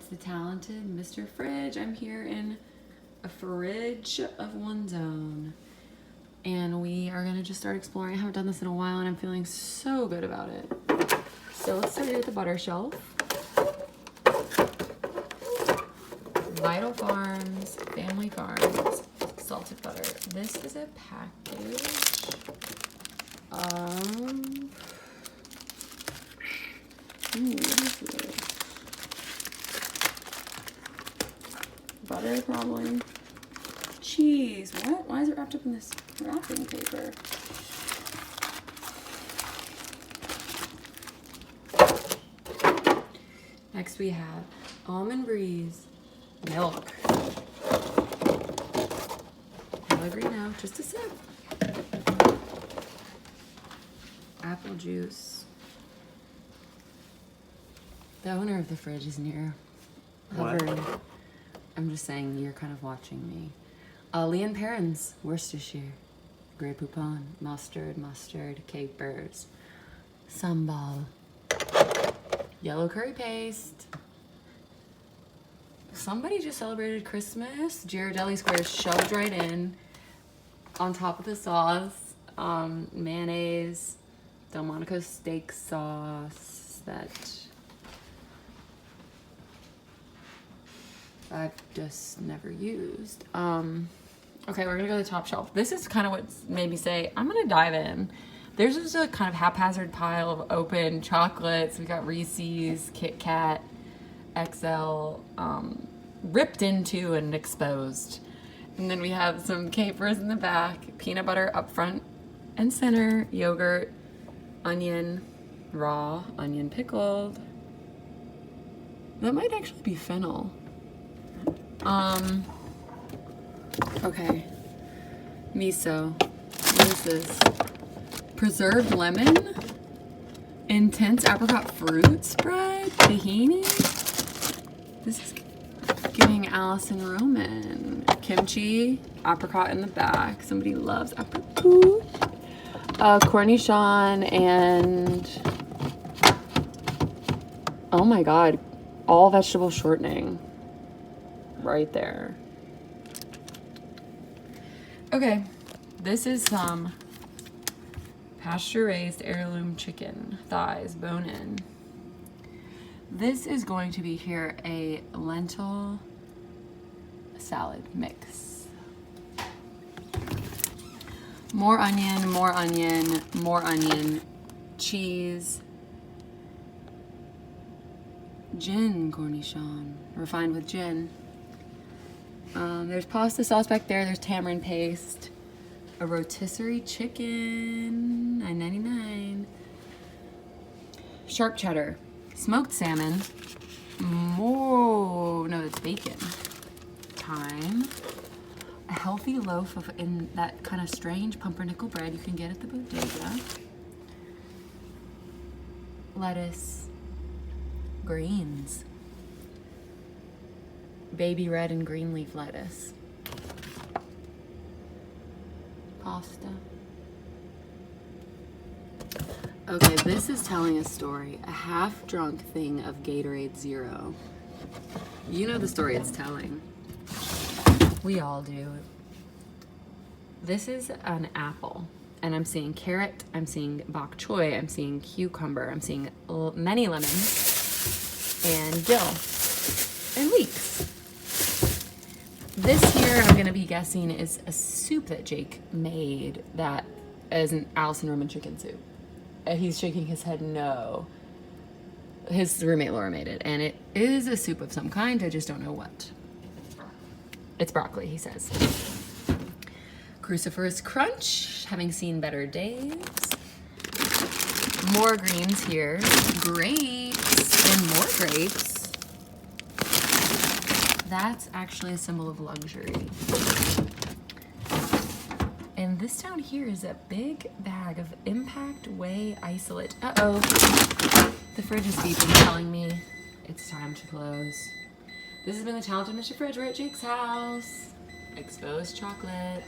it's the talented Mr. Fridge. I'm here in a fridge of one zone. And we are gonna just start exploring. I haven't done this in a while and I'm feeling so good about it. So let's start with the butter shelf. Vital Farms, Family Farms, salted butter. This is a package. What is this? Butter, probably. Cheese. What? Why is it wrapped up in this wrapping paper? Next we have Almond Breeze milk. I'll agree now, just a sip. Apple juice. The owner of the fridge is near hovering. What? I'm just saying you're kind of watching me. Lee & Perrins, Worcestershire, Grey Poupon, mustard, capers, sambal, yellow curry paste. Somebody just celebrated Christmas. Ghirardelli squares shoved right in on top of the sauce. Mayonnaise, Delmonico steak sauce that I've just never used. Okay, we're gonna go to the top shelf. This is kind of what made me say, I'm gonna dive in. There's just a kind of haphazard pile of open chocolates. We got Reese's, Kit Kat, XL, ripped into and exposed. And then we have some capers in the back, peanut butter up front and center, yogurt, onion, raw, onion pickled. That might actually be fennel. Okay. Miso. What is this? Preserved lemon? Intense apricot fruit spread? Tahini? This is giving Allison Roman. Kimchi, apricot in the back. Somebody loves apricot. Cornichon and... oh my god. All vegetable shortening. Right there. Okay, this is some pasture-raised heirloom chicken thighs, bone-in. This is going to be here a lentil salad mix. More onion, more onion, more onion, cheese, gin cornichon, refined with gin. There's pasta sauce back there. There's tamarind paste. A rotisserie chicken, $9.99. Sharp cheddar. Smoked salmon. More, no, it's bacon. Thyme. A healthy loaf of, in that kind of strange pumpernickel bread you can get at the bodega. Lettuce. Greens. Baby red and green leaf lettuce. Pasta. Okay, this is telling a story. A half-drunk thing of Gatorade Zero. You know the story it's telling. We all do. This is an apple. And I'm seeing carrot, I'm seeing bok choy, I'm seeing cucumber, I'm seeing many lemons, and dill, and leeks. This here, I'm gonna be guessing, is a soup that Jake made that is an Allison Roman chicken soup. He's shaking his head no. His roommate Laura made it, and it is a soup of some kind, I just don't know what. It's broccoli, he says. Cruciferous crunch, having seen better days. More greens here. Grapes, and more grapes. That's actually a symbol of luxury. And this down here is a big bag of Impact Whey Isolate. Uh-oh. The fridge is beeping, telling me it's time to close. This has been the Talented Mr. Fridge. We're at Jake's house. Exposed chocolate.